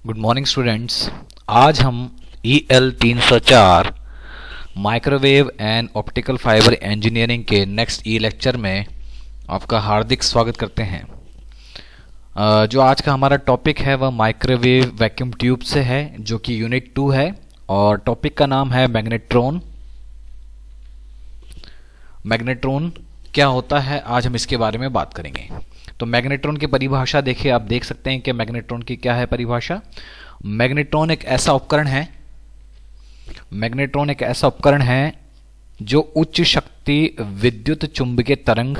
Good morning students. आज हम EL 304 microwave and optical fibre engineering के नेक्स्ट लेक्चर में आपका हार्दिक स्वागत करते हैं। जो आज का हमारा टॉपिक है वह माइक्रोवेव वैक्यूम ट्यूब से है, जो कि यूनिट 2 है और टॉपिक का नाम है मैग्नेट्रॉन। मैग्नेट्रॉन क्या होता है, आज हम इसके बारे में बात करेंगे। तो मैग्नेट्रॉन की परिभाषा देखिए, आप देख सकते हैं कि मैग्नेट्रॉन की क्या है परिभाषा। मैग्नेट्रॉन एक ऐसा उपकरण है जो उच्च शक्ति विद्युत चुंबकीय तरंग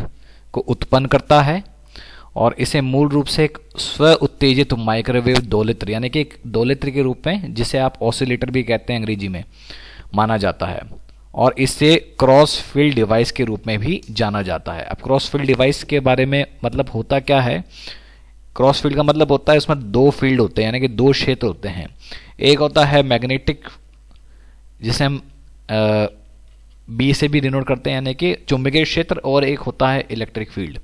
को उत्पन्न करता है और इसे मूल रूप से एक स्व उत्तेजित माइक्रोवेव दोलित्र यानी कि एक दोलित्र के रूप में, जिसे आप ऑसिलेटर भी कहते हैं अंग्रेजी में, माना जाता है और इसे क्रॉस फील्ड डिवाइस के रूप में भी जाना जाता है। अब क्रॉस फील्ड डिवाइस के बारे में मतलब होता क्या है, क्रॉस फील्ड का मतलब होता है इसमें दो फील्ड होते हैं यानी कि दो क्षेत्र होते हैं। एक होता है मैग्नेटिक, जिसे हम बी से भी डिनोट करते हैं यानी कि चुंबकीय क्षेत्र, और एक होता है इलेक्ट्रिक फील्ड।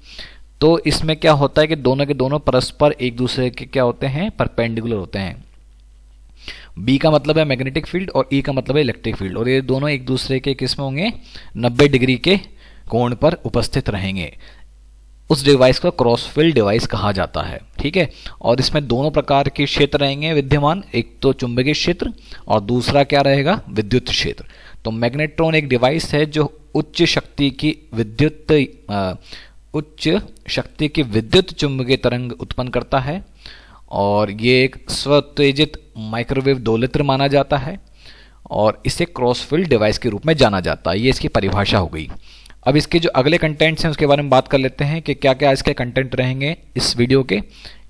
तो इसमें क्या होता है कि दोनों के दोनों परस्पर एक दूसरे के क्या होते हैं, परपेंडिकुलर होते हैं। बी का मतलब है मैग्नेटिक फील्ड और ई का मतलब है इलेक्ट्रिक फील्ड, और ये दोनों एक दूसरे के किस में होंगे, 90 डिग्री के कोण पर उपस्थित रहेंगे। उस डिवाइस को क्रॉस फील्ड डिवाइस कहा जाता है। ठीक है, और इसमें दोनों प्रकार के क्षेत्र रहेंगे विद्यमान, एक तो चुंबकीय क्षेत्र और दूसरा क्या रहेगा, विद्युत क्षेत्र। तो मैग्नेट्रॉन एक डिवाइस है जो उच्च शक्ति की विद्युत चुंबकीय तरंग उत्पन्न करता है और ये एक स्वोत्तेजित माइक्रोवेव दोलित्र माना जाता है और इसे क्रॉस फील्ड डिवाइस के रूप में जाना जाता है। ये इसकी परिभाषा हो गई। अब इसके जो अगले कंटेंट्स हैं उसके बारे में बात कर लेते हैं कि क्या क्या इसके कंटेंट रहेंगे इस वीडियो के।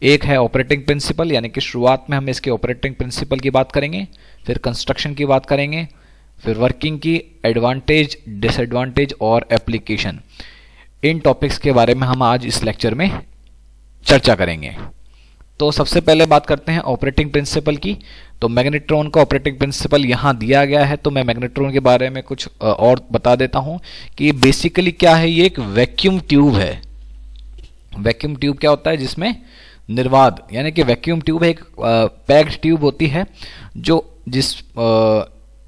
एक है ऑपरेटिंग प्रिंसिपल, यानी कि शुरुआत में हम इसके ऑपरेटिंग प्रिंसिपल की बात करेंगे, फिर कंस्ट्रक्शन की बात करेंगे, फिर वर्किंग की, एडवांटेज, डिसएडवांटेज और एप्लीकेशन। इन टॉपिक्स के बारे में हम आज इस लेक्चर में चर्चा करेंगे। तो सबसे पहले बात करते हैं ऑपरेटिंग प्रिंसिपल की। तो मैग्नेट्रॉन का ऑपरेटिंग प्रिंसिपल यहाँ दिया गया है, तो मैं मैग्नेट्रॉन के बारे में कुछ और बता देता हूँ कि बेसिकली क्या है। ये एक वैक्यूम ट्यूब है। वैक्यूम ट्यूब क्या होता है, जिसमें निर्वात यानी कि वैक्यूम ट्यूब एक पैक्ड ट्यूब होती है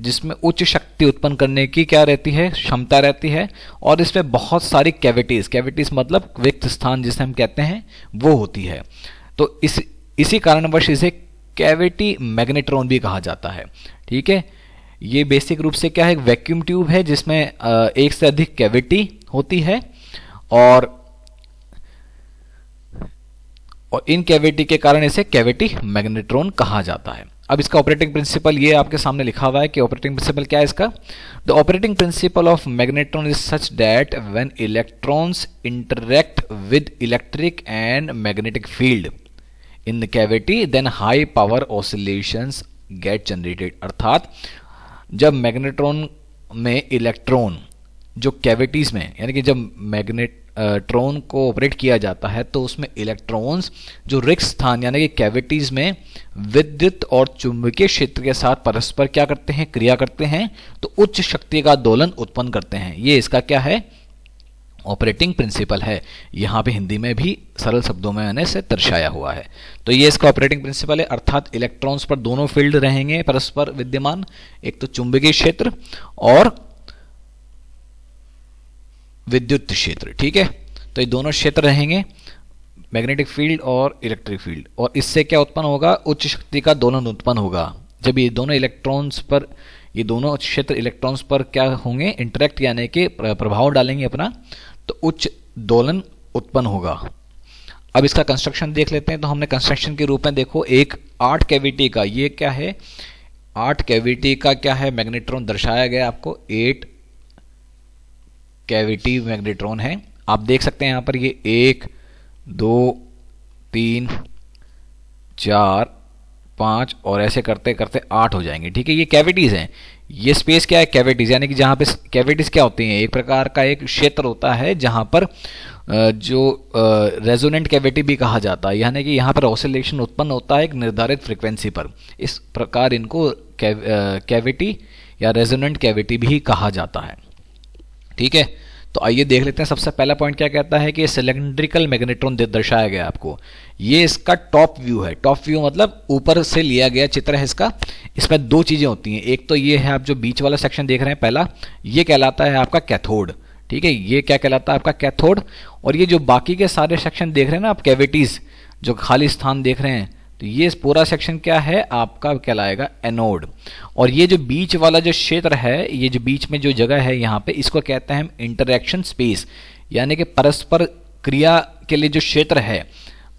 जिसमें उच्च शक्ति उत्पन्न करने की क्या रहती है, क्षमता रहती है, और इसमें बहुत सारी कैविटीज मतलब रिक्त स्थान जिसे हम कहते हैं वो होती है। तो इसी कारणवश इसे कैविटी मैग्नेट्रॉन भी कहा जाता है। ठीक है, ये बेसिक रूप से क्या है, वैक्यूम ट्यूब है जिसमें एक से अधिक कैविटी होती है और इन कैविटी के कारण इसे कैविटी मैग्नेट्रॉन कहा जाता है। अब इसका ऑपरेटिंग प्रिंसिपल ये आपके सामने लिखा हुआ है कि ऑपरेटिंग प्रिंसिपल क्या है इसका। The operating principle of magnetron is such that when electrons interact with electric and magnetic field in the cavity then high power oscillations get generated. अर्थात जब मैग्नेट्रॉन में इलेक्ट्रॉन जो कैविटीज में यानी कि जब मैग्नेट्रॉन को ऑपरेट किया जाता है तो उसमें इलेक्ट्रॉन्स जो रिक्त स्थान यानी कि कैविटीज में विद्युत और चुंबकीय क्षेत्र के साथ परस्पर क्या करते हैं, क्रिया करते हैं, तो उच्च शक्ति का दोलन उत्पन्न करते हैं। ये इसका क्या है, ऑपरेटिंग प्रिंसिपल है। यहाँ पे हिंदी में भी सरल शब्दों में मैंने इसे दर्शाया हुआ है। तो ये इसका ऑपरेटिंग प्रिंसिपल है, अर्थात इलेक्ट्रॉन्स पर दोनों फील्ड रहेंगे परस्पर विद्यमान, एक तो चुंबकीय क्षेत्र और विद्युत क्षेत्र। ठीक है, तो ये दोनों क्षेत्र रहेंगे, मैग्नेटिक फील्ड और इलेक्ट्रिक फील्ड, और इससे क्या उत्पन्न होगा, उच्च शक्ति का दोलन उत्पन्न होगा। जब ये दोनों क्षेत्र इलेक्ट्रॉन्स पर क्या होंगे, इंटरेक्ट यानी कि प्रभाव डालेंगे अपना, तो उच्च दोलन उत्पन्न होगा। अब इसका कंस्ट्रक्शन देख लेते हैं। तो हमने कंस्ट्रक्शन के रूप में देखो एक 8 कैविटी का, ये क्या है, 8 कैविटी का क्या है मैग्नेट्रॉन दर्शाया गया आपको। 8 कैविटी मैग्नेट्रॉन है। आप देख सकते हैं यहाँ पर ये 1 2 3 4 5 और ऐसे करते करते 8 हो जाएंगे। ठीक है, ये कैविटीज हैं। ये स्पेस क्या है, कैविटीज, यानी कि जहां पे कैविटीज क्या होती हैं, एक प्रकार का एक क्षेत्र होता है जहां पर जो रेजोनेंट कैविटी भी कहा जाता है, यानी कि यहाँ पर ऑसिलेशन उत्पन्न होता है एक निर्धारित फ्रीक्वेंसी पर। इस प्रकार इनको कैविटी या रेजोनेंट कैविटी भी कहा जाता है। ठीक है, तो आइए देख लेते हैं। सबसे पहला पॉइंट क्या कहता है कि ये सिलेंड्रिकल मैग्नेट्रॉन दर्शाया गया आपको। ये इसका टॉप व्यू है। टॉप व्यू मतलब ऊपर से लिया गया चित्र है इसका। इसमें दो चीजें होती हैं, एक तो ये है आप जो बीच वाला सेक्शन देख रहे हैं पहला, ये कहलाता है आपका कैथोड। ठीक है, ये क्या कहलाता है आपका कैथोड। और ये जो बाकी के सारे सेक्शन देख रहे हैं ना आप, कैविटीज जो खाली स्थान देख रहे हैं, तो ये पूरा सेक्शन क्या है आपका कहलाएगा एनोड। और ये जो बीच वाला जो क्षेत्र है, ये जो बीच में जो जगह है यहाँ पे, इसको कहते हैं हम इंटरैक्शन स्पेस, यानी कि परस्पर क्रिया के लिए जो क्षेत्र है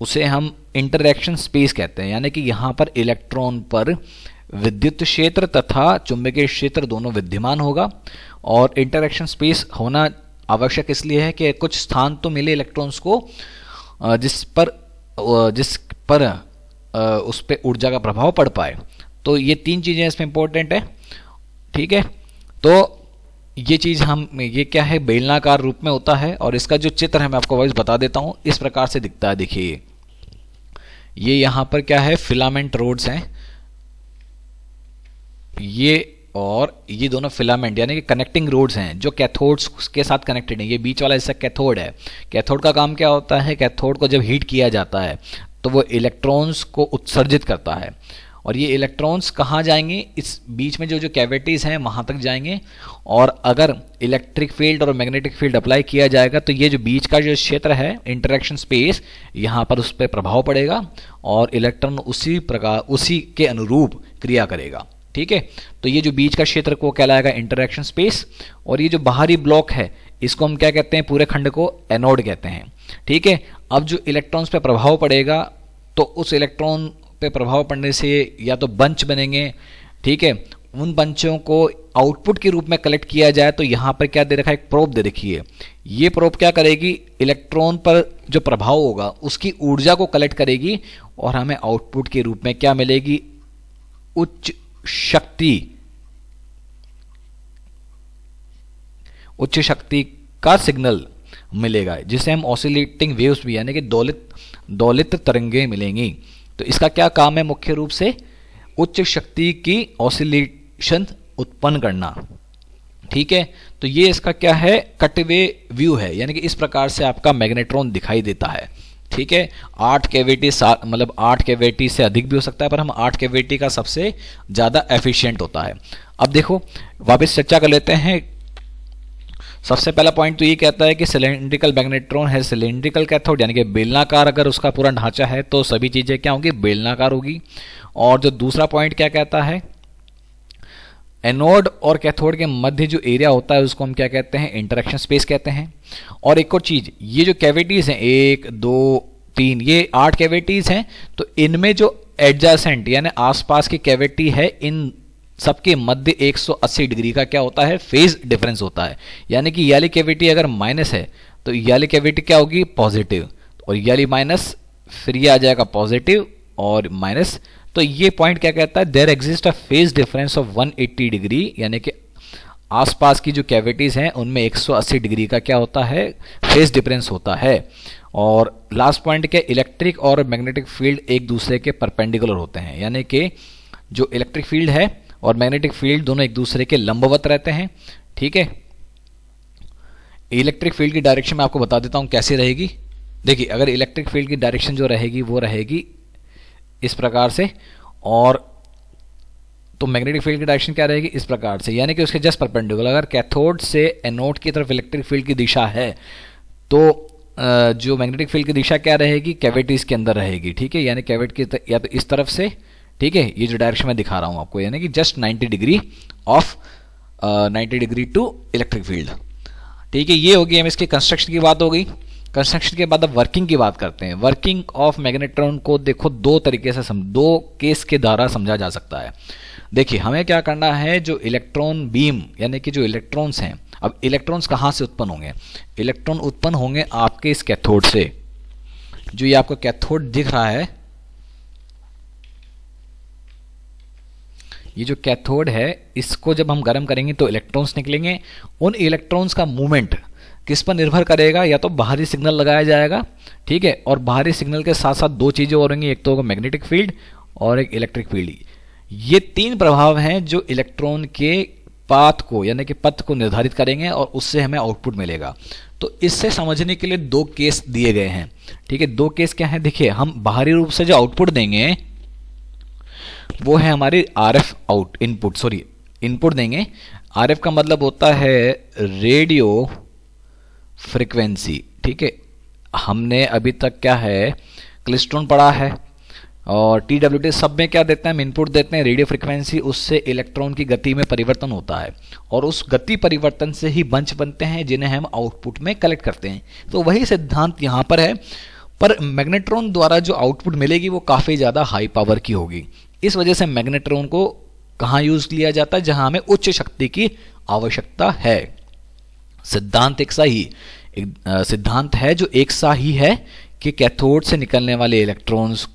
उसे हम इंटरैक्शन स्पेस कहते हैं। यानी कि यहाँ पर इलेक्ट्रॉन पर विद्युत क्षेत्र तथा चुंबकीय क्षेत्र दोनों विद्यमान होगा। और इंटरैक्शन स्पेस होना आवश्यक इसलिए है कि कुछ स्थान तो मिले इलेक्ट्रॉन्स को जिस पर उस पर ऊर्जा का प्रभाव पड़ पाए। तो ये तीन चीजें इसमें इंपॉर्टेंट है। ठीक है, तो ये चीज ये क्या है, बेलनाकार रूप में होता है। और इसका जो चित्र है मैं आपको वाइस बता देता हूं, इस प्रकार से दिखता है। देखिए ये यहां पर क्या है, फिलामेंट रोड्स हैं ये, और ये दोनों फिलामेंट यानी कि कनेक्टिंग रोड्स हैं जो कैथोड्स के साथ कनेक्टेड हैं। ये बीच वाला हिस्सा कैथोड है। कैथोड का काम क्या होता है, कैथोड को जब हीट किया जाता है तो वो इलेक्ट्रॉन्स को उत्सर्जित करता है। और ये इलेक्ट्रॉन्स कहाँ जाएंगे, इस बीच में जो कैविटीज हैं वहां तक जाएंगे। और अगर इलेक्ट्रिक फील्ड और मैग्नेटिक फील्ड अप्लाई किया जाएगा तो ये जो बीच का जो क्षेत्र है इंटरैक्शन स्पेस, यहाँ पर उस पर प्रभाव पड़ेगा और इलेक्ट्रॉन उसी प्रकार उसी के अनुरूप क्रिया करेगा। ठीक है, तो ये जो बीच का क्षेत्र को कहलाएगा इंटरैक्शन स्पेस। और ये जो बाहरी ब्लॉक है इसको हम क्या कहते हैं, पूरे खंड को एनोड कहते हैं। ठीक है, अब जो इलेक्ट्रॉन्स पे प्रभाव पड़ेगा तो उस इलेक्ट्रॉन पे प्रभाव पड़ने से या तो बंच बनेंगे। ठीक है, उन बंचों को आउटपुट के रूप में कलेक्ट किया जाए तो यहां पर क्या दे रखा है, एक प्रोब दे रखी है। ये प्रोब क्या करेगी, इलेक्ट्रॉन पर जो प्रभाव होगा उसकी ऊर्जा को कलेक्ट करेगी और हमें आउटपुट के रूप में क्या मिलेगी, उच्च शक्ति का सिग्नल मिलेगा, जिसे हम ऑसिलेटिंग वेव्स भी यानी कि दोलित तरंगे मिलेंगी। तो इसका क्या काम है, मुख्य रूप से उच्च शक्ति की ऑसिलेशन उत्पन्न करना। ठीक है, तो ये इसका क्या है, कटवे व्यू है, यानी कि इस प्रकार से आपका मैग्नेट्रॉन दिखाई देता है। ठीक है, 8 कैविटी मतलब 8 कैविटी से अधिक भी हो सकता है, पर हम 8 कैविटी का सबसे ज्यादा एफिशिएंट होता है। अब देखो वापस चर्चा कर लेते हैं। सबसे पहला पॉइंट तो ये कहता है कि सिलेंड्रिकल मैग्नेट्रॉन है सिलेंड्रिकल कैथोड, यानी कि बेलनाकार अगर उसका पूरा ढांचा है तो सभी चीजें क्या होंगी, बेलनाकार होगी। और जो दूसरा पॉइंट क्या कहता है, एनोड और कैथोड के मध्य जो एरिया होता है उसको हम क्या कहते हैं, इंटरैक्शन स्पेस कहते हैं। और एक और चीज, ये जो कैविटीज हैं 1 2 3, ये 8 कैविटीज हैं, तो इनमें जो एडजेसेंट यानी आसपास की कैविटी है, इन सबके मध्य 180 डिग्री का क्या होता है, फेज डिफरेंस होता है। यानी कि ये वाली कैविटी अगर माइनस है तो ये वाली कैविटी क्या होगी, पॉजिटिव, और ये वाली माइनस, फिर ये आ जाएगा पॉजिटिव और माइनस। तो ये पॉइंट क्या कहता है, there exist a phase difference of 180 degree, यानी कि आसपास की जो कैविटीज हैं उनमें 180 डिग्री का क्या होता है, फेज डिफरेंस होता है। और लास्ट पॉइंट क्या, इलेक्ट्रिक और मैग्नेटिक फील्ड एक दूसरे के परपेंडिकुलर होते हैं, यानी कि जो इलेक्ट्रिक फील्ड है और मैग्नेटिक फील्ड दोनों एक दूसरे के लंबवत रहते हैं। ठीक है, इलेक्ट्रिक फील्ड की डायरेक्शन मैं आपको बता देता हूं कैसे रहेगी। देखिए, अगर इलेक्ट्रिक फील्ड की डायरेक्शन जो रहेगी वो रहेगी इस प्रकार से, और तो मैग्नेटिक फील्ड की डायरेक्शन क्या रहेगी, इस प्रकार से, यानी कि उसके जस्ट परपेंडिकुलर। अगर कैथोड से एनोड की तरफ इलेक्ट्रिक फील्ड की दिशा है तो जो मैग्नेटिक फील्ड की दिशा क्या रहेगी, कैविटीज के अंदर रहेगी। ठीक है, यानी कैविट की या तो इस तरफ से, ठीक है, ये जो डायरेक्शन मैं दिखा रहा हूं आपको, यानी कि just 90 degree of 90 degree to electric field. ठीक है, ये होगी हम इसके कंस्ट्रक्शन की बात हो गई। कंस्ट्रक्शन के बाद अब वर्किंग की बात करते हैं। वर्किंग ऑफ मैग्नेट्रॉन को देखो दो तरीके से दो केस के द्वारा समझा जा सकता है। देखिए, हमें क्या करना है, जो इलेक्ट्रॉन बीम यानी कि जो इलेक्ट्रॉन्स हैं, अब इलेक्ट्रॉन्स कहां से उत्पन्न होंगे, इलेक्ट्रॉन उत्पन्न होंगे आपके इस कैथोड से। जो ये आपको कैथोड दिख रहा है, ये जो कैथोड है इसको जब हम गर्म करेंगे तो इलेक्ट्रॉन्स निकलेंगे। उन इलेक्ट्रॉन्स का मूवमेंट किस पर निर्भर करेगा, या तो बाहरी सिग्नल लगाया जाएगा, ठीक है, और बाहरी सिग्नल के साथ साथ दो चीजें और होंगी, एक तो होगा मैग्नेटिक फील्ड और एक इलेक्ट्रिक फील्ड। ये तीन प्रभाव हैं जो इलेक्ट्रॉन के पाथ को यानी कि पथ को निर्धारित करेंगे और उससे हमें आउटपुट मिलेगा। तो इससे समझने के लिए दो केस दिए गए हैं। ठीक है, दो केस क्या है, देखिए हम बाहरी रूप से जो आउटपुट देंगे वो है हमारी RF out input, sorry input देंगे। आरएफ का मतलब होता है रेडियो फ्रीक्वेंसी। ठीक है, हमने अभी तक क्या है क्लिस्ट्रॉन पढ़ा है और TWT सब में क्या देते हैं, हम इनपुट देते हैं रेडियो फ्रीक्वेंसी, उससे इलेक्ट्रॉन की गति में परिवर्तन होता है और उस गति परिवर्तन से ही बंच बनते हैं जिन्हें हम आउटपुट में कलेक्ट करते हैं। तो वही सिद्धांत यहाँ पर है, पर मैग्नेट्रॉन द्वारा जो आउटपुट मिलेगी वो काफ़ी ज़्यादा हाई पावर की होगी। इस वजह से मैग्नेट्रॉन को कहाँ यूज़ किया जाता है, जहाँ हमें उच्च शक्ति की आवश्यकता है। सिद्धांत एक सा ही सिद्धांत है जो एक सा ही है कि कैथोड से निकलने वाले इलेक्ट्रॉन्स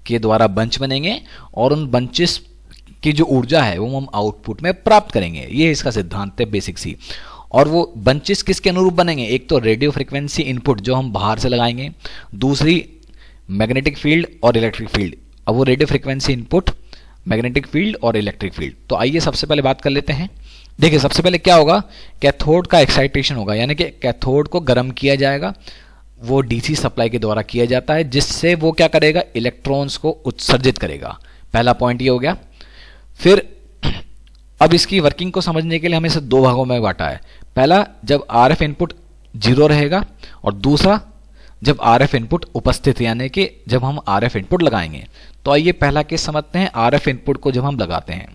के द्वारा बंच बनेंगे और उन बंचेस की जो ऊर्जा है वो हम आउटपुट में प्राप्त करेंगे। ये इसका सिद्धांत है बेसिक सी। और वो बंचेस किसके अनुरूप बनेंगे, एक तो रेडियो फ्रीक्वेंसी इनपुट जो हम बाहर से लगाएंगे, दूसरी मैग्नेटिक फील्ड और इलेक्ट्रिक फील्ड। अब वो radio frequency input, magnetic field और इलेक्ट्रिक फील्ड। तो आइए सबसे पहले बात कर लेते हैं। देखिए सबसे पहले क्या होगा, कैथोड का एक्साइटेशन होगा, यानी कि कैथोड को गर्म किया जाएगा। वो डीसी सप्लाई के द्वारा किया जाता है जिससे वो क्या करेगा, इलेक्ट्रॉन्स को उत्सर्जित करेगा। पहला पॉइंट ये हो गया। फिर अब इसकी वर्किंग को समझने के लिए हमें इसे दो भागों में बांटा है। पहला जब आरएफ इनपुट 0 रहेगा और दूसरा जब आरएफ इनपुट उपस्थित, यानी कि जब हम आरएफ इनपुट लगाएंगे। तो आइए पहला केस समझते हैं, आरएफ इनपुट को जब हम लगाते हैं।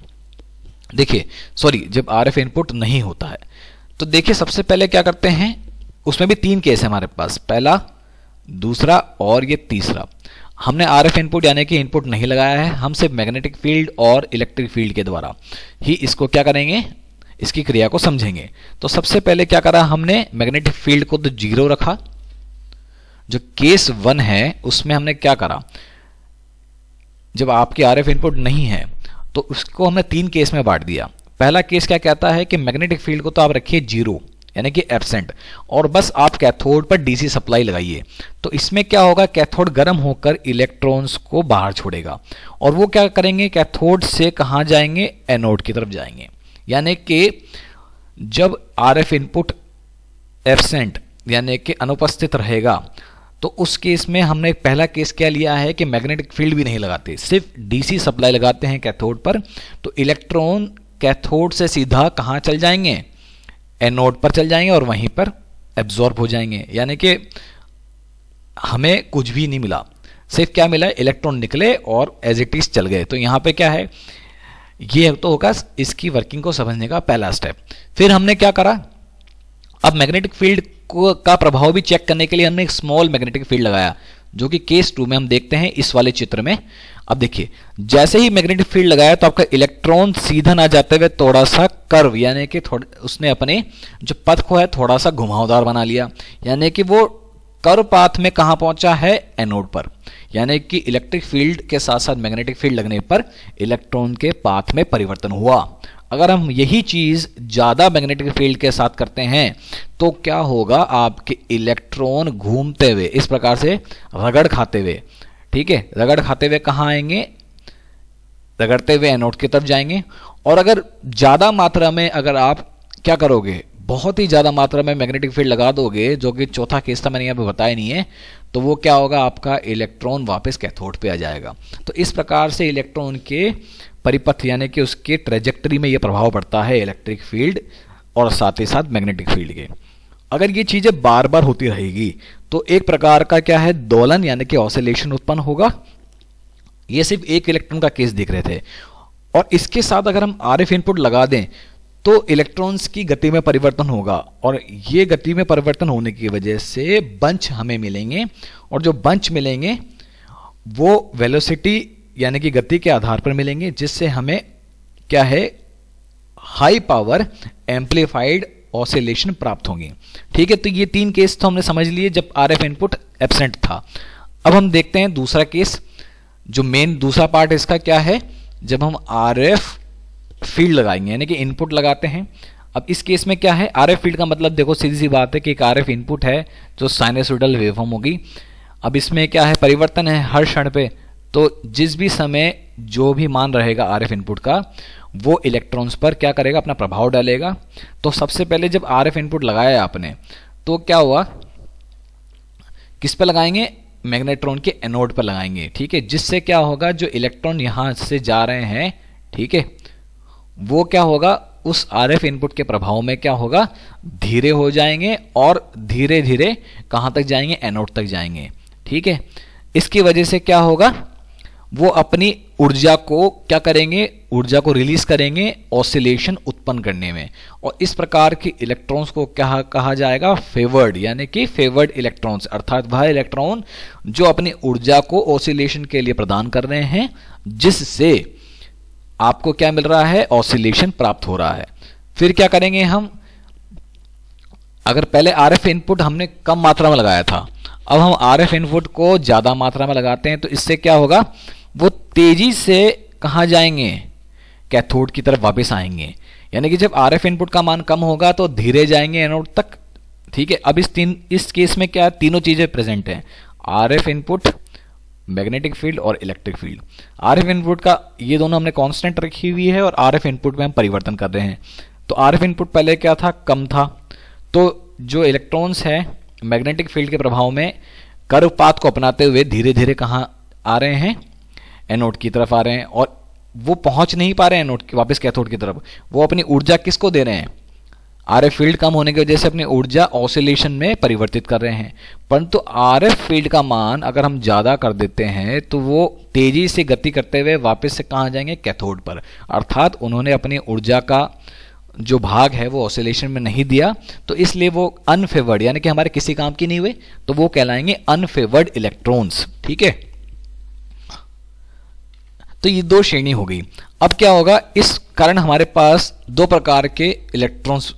देखिए सॉरी, जब आरएफ इनपुट नहीं होता है तो देखिए सबसे पहले क्या करते हैं, उसमें भी 3 केस है हमारे पास, पहला, दूसरा और ये तीसरा। हमने आरएफ इनपुट यानी कि इनपुट नहीं लगाया है, हम सिर्फ मैग्नेटिक फील्ड और इलेक्ट्रिक फील्ड के द्वारा ही इसको क्या करेंगे, इसकी क्रिया को समझेंगे। तो सबसे पहले क्या करा हमने, मैग्नेटिक फील्ड को तो 0 रखा। जो केस 1 है उसमें हमने क्या करा, जब आपके आरएफ इनपुट नहीं है तो उसको हमने 3 केस में बांट दिया। पहला केस क्या कहता है कि मैग्नेटिक फील्ड को तो आप रखिए 0 यानी कि एब्सेंट, और बस आप कैथोड पर डीसी सप्लाई लगाइए। तो इसमें क्या होगा, कैथोड गर्म होकर इलेक्ट्रॉन्स को बाहर छोड़ेगा और वो क्या करेंगे, कैथोड से कहां जाएंगे, एनोड की तरफ जाएंगे। यानी कि जब आरएफ इनपुट एब्सेंट यानी कि अनुपस्थित रहेगा तो उस केस में हमने पहला केस क्या लिया है कि मैग्नेटिक फील्ड भी नहीं लगाते, सिर्फ डीसी सप्लाई लगाते हैं कैथोड पर। तो इलेक्ट्रॉन कैथोड से सीधा कहां चल जाएंगे, एनोड पर चल जाएंगे और वहीं पर एब्जॉर्ब हो जाएंगे। यानी कि हमें कुछ भी नहीं मिला, सिर्फ क्या मिला, इलेक्ट्रॉन निकले और एज इट इज चल गए। तो यहां पे क्या है, ये तो होगा इसकी वर्किंग को समझने का पहला स्टेप। फिर हमने क्या करा, अब मैग्नेटिक फील्ड का प्रभाव भी चेक करने के लिए हमने एक स्मॉल मैग्नेटिक फील्ड लगाया, जो कि केस 2 में हम देखते हैं इस वाले चित्र में। अब देखिए जैसे ही मैग्नेटिक फील्ड लगाया तो आपका इलेक्ट्रॉन सीधा ना जाते हुए थोड़ा सा कर्व यानी कि उसने अपने जो पथ को है थोड़ा सा घुमावदार बना लिया, यानी कि वो कर्व पाथ में कहां पहुंचा है, एनोड पर। यानी कि इलेक्ट्रिक फील्ड के साथ साथ मैग्नेटिक फील्ड लगने पर इलेक्ट्रॉन के पाथ में परिवर्तन हुआ। अगर हम यही चीज ज्यादा मैग्नेटिक फील्ड के साथ करते हैं तो क्या होगा, आपके इलेक्ट्रॉन घूमते हुए इस प्रकार से रगड़ खाते हुए, ठीक है, रगड़ खाते हुए कहां आएंगे, रगड़ते हुए एनोड की तरफ जाएंगे। और अगर ज्यादा मात्रा में अगर आप क्या करोगे, बहुत ही ज्यादा मात्रा में मैग्नेटिक फील्ड लगा दोगे, जो कि चौथा केस था मैंने यहाँ पे बताया नहीं है, तो वो क्या होगा, आपका इलेक्ट्रॉन वापस कैथोड पे आ जाएगा। तो इस प्रकार से इलेक्ट्रॉन के परिपथ यानी कि उसके ट्रेजेक्टरी में ये प्रभाव पड़ता है इलेक्ट्रिक फील्ड और साथ ही साथ मैग्नेटिक फील्ड के। अगर ये चीजें बार बार होती रहेगी तो एक प्रकार का क्या है, दोलन यानी कि ऑसिलेशन उत्पन्न होगा। ये सिर्फ एक इलेक्ट्रॉन का केस देख रहे थे। और इसके साथ अगर हम आरएफ इनपुट लगा दें तो इलेक्ट्रॉन्स की गति में परिवर्तन होगा और ये गति में परिवर्तन होने की वजह से बंच हमें मिलेंगे और जो बंच मिलेंगे वो वेलोसिटी यानी कि गति के आधार पर मिलेंगे, जिससे हमें क्या है, हाई पावर एम्पलीफाइड ऑसिलेशन प्राप्त होंगी। ठीक है, तो ये 3 केस तो हमने समझ लिए जब आरएफ इनपुट एब्सेंट था। अब हम देखते हैं दूसरा केस, जो मेन दूसरा पार्ट इसका क्या है, जब हम आरएफ फील्ड लगाएंगे यानी कि इनपुट लगाते हैं। अब इस केस में क्या है, आरएफ फील्ड का मतलब देखो सीधी सी बात है कि एक आरएफ इनपुट है जो साइनसोइडल वेवफॉर्म होगी। अब इसमें क्या है, परिवर्तन है हर क्षण पे, तो जिस भी समय जो भी मान रहेगा आरएफ इनपुट का वो इलेक्ट्रॉन्स पर क्या करेगा, अपना प्रभाव डालेगा। तो सबसे पहले जब आरएफ इनपुट लगाया आपने तो क्या हुआ, किस पे लगाएंगे, मैग्नेट्रॉन के एनोड पर लगाएंगे, ठीक है। जिससे क्या होगा, जो इलेक्ट्रॉन यहां से जा रहे हैं, ठीक है, वो क्या होगा, उस आरएफ इनपुट के प्रभाव में क्या होगा, धीरे हो जाएंगे और धीरे धीरे कहां तक जाएंगे, एनोड तक जाएंगे, ठीक है। इसकी वजह से क्या होगा, वो अपनी ऊर्जा को क्या करेंगे, ऊर्जा को रिलीज करेंगे ऑसिलेशन उत्पन्न करने में। और इस प्रकार के इलेक्ट्रॉन्स को क्या कहा जाएगा, फेवर्ड, यानी कि फेवर्ड इलेक्ट्रॉन्स, अर्थात वह इलेक्ट्रॉन जो अपनी ऊर्जा को ऑसिलेशन के लिए प्रदान कर रहे हैं, जिससे आपको क्या मिल रहा है, ऑसिलेशन प्राप्त हो रहा है। फिर क्या करेंगे हम, अगर पहले आरएफ इनपुट हमने कम मात्रा में लगाया था, अब हम आरएफ इनपुट को ज्यादा मात्रा में लगाते हैं, तो इससे क्या होगा, वो तेजी से कहां जाएंगे, कैथोड की तरफ वापस आएंगे। यानी कि जब आरएफ इनपुट का मान कम होगा तो धीरे जाएंगे एनोड तक, ठीक है। अब इस केस में क्या, तीनों चीजें प्रेजेंट हैं, आरएफ इनपुट, मैग्नेटिक फील्ड और इलेक्ट्रिक फील्ड। आरएफ इनपुट का ये दोनों हमने कांस्टेंट रखी हुई है और आरएफ इनपुट में हम परिवर्तन कर रहे हैं। तो आरएफ इनपुट पहले क्या था, कम था, तो जो इलेक्ट्रॉन्स है मैग्नेटिक फील्ड के प्रभाव में कर्व पाथ को अपनाते हुए धीरे धीरे कहां आ रहे हैं, एनोड की तरफ आ रहे हैं। और वो पहुंच नहीं पा रहे हैं एनोड की वापस कैथोड की तरफ, वो अपनी ऊर्जा किसको दे रहे हैं, आरएफ फील्ड कम होने की वजह से अपनी ऊर्जा ऑसिलेशन में परिवर्तित कर रहे हैं। परंतु आरएफ फील्ड का मान अगर हम ज्यादा कर देते हैं तो वो तेजी से गति करते हुए वापस से कहां जाएंगे, कैथोड पर। अर्थात उन्होंने अपनी ऊर्जा का जो भाग है वो ऑसिलेशन में नहीं दिया, तो इसलिए वो अनफेवर्ड, यानी कि हमारे किसी काम की नहीं हुए, तो वो कहलाएंगे अनफेवर्ड इलेक्ट्रॉन्स, ठीक है। तो ये दो श्रेणी हो गई। अब क्या होगा, इस कारण हमारे पास दो प्रकार के इलेक्ट्रॉन्स,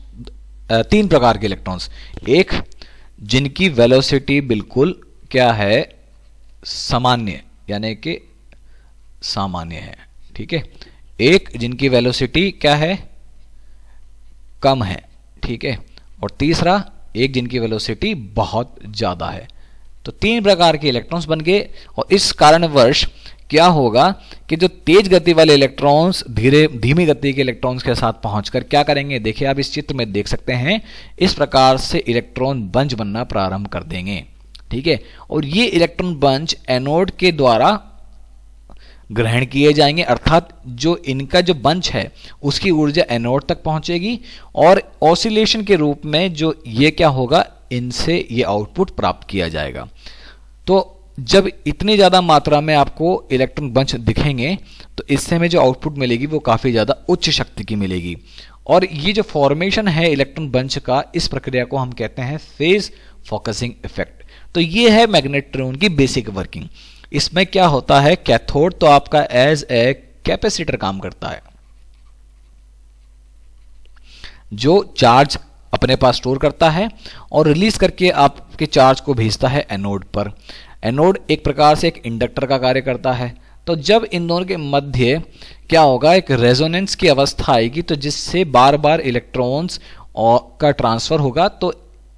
तीन प्रकार के इलेक्ट्रॉन्स, एक जिनकी वेलोसिटी बिल्कुल क्या है, सामान्य, यानी कि सामान्य है, ठीक है। एक जिनकी वेलोसिटी क्या है, कम है, ठीक है। और तीसरा एक जिनकी वेलोसिटी बहुत ज्यादा है। तो तीन प्रकार के इलेक्ट्रॉन्स बन गए। और इस कारणवश क्या होगा कि जो तेज गति वाले इलेक्ट्रॉन्स धीमी गति के इलेक्ट्रॉन्स के साथ पहुंचकर क्या करेंगे, देखिए आप इस चित्र में देख सकते हैं, इस प्रकार से इलेक्ट्रॉन बंच बनना प्रारंभ कर देंगे, ठीक है। और ये इलेक्ट्रॉन बंच एनोड के द्वारा ग्रहण किए जाएंगे, अर्थात जो इनका जो बंच है उसकी ऊर्जा एनोड तक पहुंचेगी और ऑसिलेशन के रूप में जो ये क्या होगा, इनसे ये आउटपुट प्राप्त किया जाएगा। तो जब इतनी ज्यादा मात्रा में आपको इलेक्ट्रॉन बंच दिखेंगे तो इससे हमें जो आउटपुट मिलेगी वो काफी ज्यादा उच्च शक्ति की मिलेगी। और ये जो फॉर्मेशन है इलेक्ट्रॉन बंच का, इस प्रक्रिया को हम कहते हैं फेज फोकसिंग इफेक्ट। तो ये है मैग्नेट्रॉन की बेसिक वर्किंग। इसमें क्या होता है, कैथोड तो आपका एज ए कैपेसिटर काम करता है, जो चार्ज अपने पास स्टोर करता है और रिलीज करके आपके चार्ज को भेजता है एनोड पर। एनोड एक प्रकार से एक इंडक्टर का कार्य करता है। तो जब इन दोनों के मध्य क्या होगा, एक रेजोनेंस की अवस्था आएगी, तो जिससे बार बार इलेक्ट्रॉन्स का ट्रांसफर होगा, तो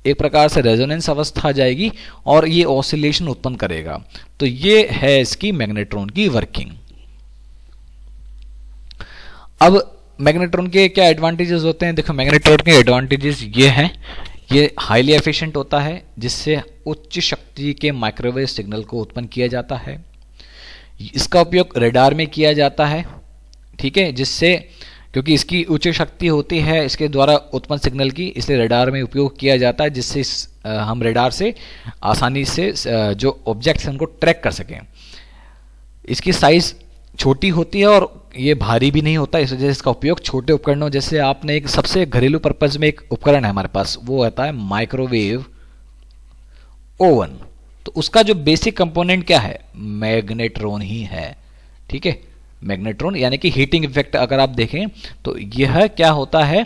एक प्रकार से रेजोनेंस अवस्था आ जाएगी और ये ऑसिलेशन उत्पन्न करेगा। तो ये है इसकी मैग्नेट्रॉन की वर्किंग। अब मैग्नेट्रॉन के क्या एडवांटेजेस होते हैं, देखो मैग्नेट्रॉन के एडवांटेजेस ये हैं, ये हाईली एफिशिएंट होता है, जिससे उच्च शक्ति के माइक्रोवेव सिग्नल को उत्पन्न किया जाता है। इसका उपयोग रडार में किया जाता है, ठीक है, जिससे क्योंकि इसकी उच्च शक्ति होती है इसके द्वारा उत्पन्न सिग्नल की, इसलिए रडार में उपयोग किया जाता है, जिससे हम रडार से आसानी से जो ऑब्जेक्ट्स हैं उनको ट्रैक कर सकें। इसकी साइज छोटी होती है और ये भारी भी नहीं होता, इस वजह से इसका उपयोग छोटे उपकरणों, जैसे आपने एक सबसे घरेलू पर्पज में एक उपकरण है हमारे पास, वो होता है माइक्रोवेव ओवन। तो उसका जो बेसिक कंपोनेंट क्या है, मैग्नेट्रॉन ही है, ठीक है। मैग्नेट्रॉन यानी कि हीटिंग इफेक्ट अगर आप देखें तो यह क्या होता है,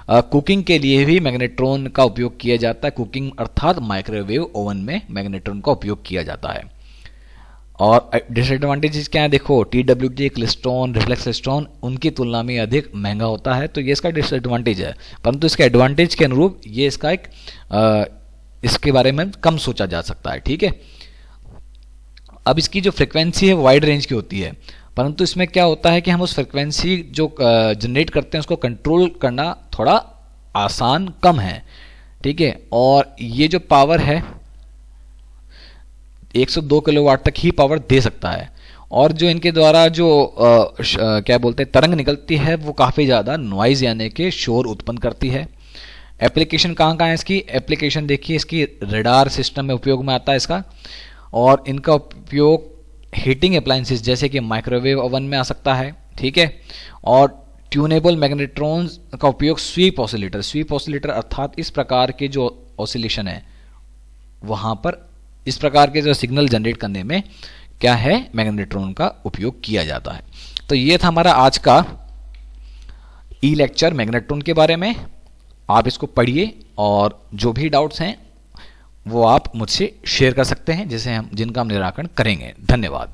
कुकिंग के लिए भी मैग्नेट्रॉन का उपयोग किया जाता है। कुकिंग अर्थात माइक्रोवेव ओवन में मैग्नेट्रॉन का उपयोग किया जाता है। और डिसएडवांटेजेस क्या है, देखो TWT क्लिस्ट्रॉन, रिफ्लेक्स क्लिस्ट्रॉन उनकी तुलना में अधिक महंगा होता है, तो ये इसका डिसएडवांटेज है। परंतु इसके एडवांटेज के अनुरूप ये इसका एक इसके बारे में कम सोचा जा सकता है, ठीक है। अब इसकी जो फ्रीक्वेंसी है वाइड रेंज की होती है, परंतु इसमें क्या होता है कि हम उस फ्रिक्वेंसी जो जनरेट करते हैं उसको कंट्रोल करना थोड़ा आसान कम है, ठीक है। और ये जो पावर है 102 किलोवाट तक ही पावर दे सकता है, और जो इनके द्वारा जो क्या बोलते हैं तरंग निकलती है वो काफ़ी ज़्यादा नॉइज यानी कि शोर उत्पन्न करती है। एप्लीकेशन कहाँ कहाँ है इसकी? एप्लीकेशन देखिए, इसकी रडार सिस्टम में उपयोग में आता है इसका, और इनका उपयोग हीटिंग अप्लायंसेस जैसे कि माइक्रोवेव ओवन में आ सकता है, ठीक है। और ट्यूनेबल मैग्नेट्रॉन्स का उपयोग स्वीप ऑसिलेटर अर्थात इस प्रकार के जो ऑसिलेशन है वहाँ पर इस प्रकार के जो सिग्नल जनरेट करने में क्या है, मैग्नेट्रॉन का उपयोग किया जाता है। तो ये था हमारा आज का ई लेक्चर मैग्नेट्रॉन के बारे में। आप इसको पढ़िए और जो भी डाउट्स हैं वो आप मुझसे शेयर कर सकते हैं, जिनका हम निराकरण करेंगे। धन्यवाद।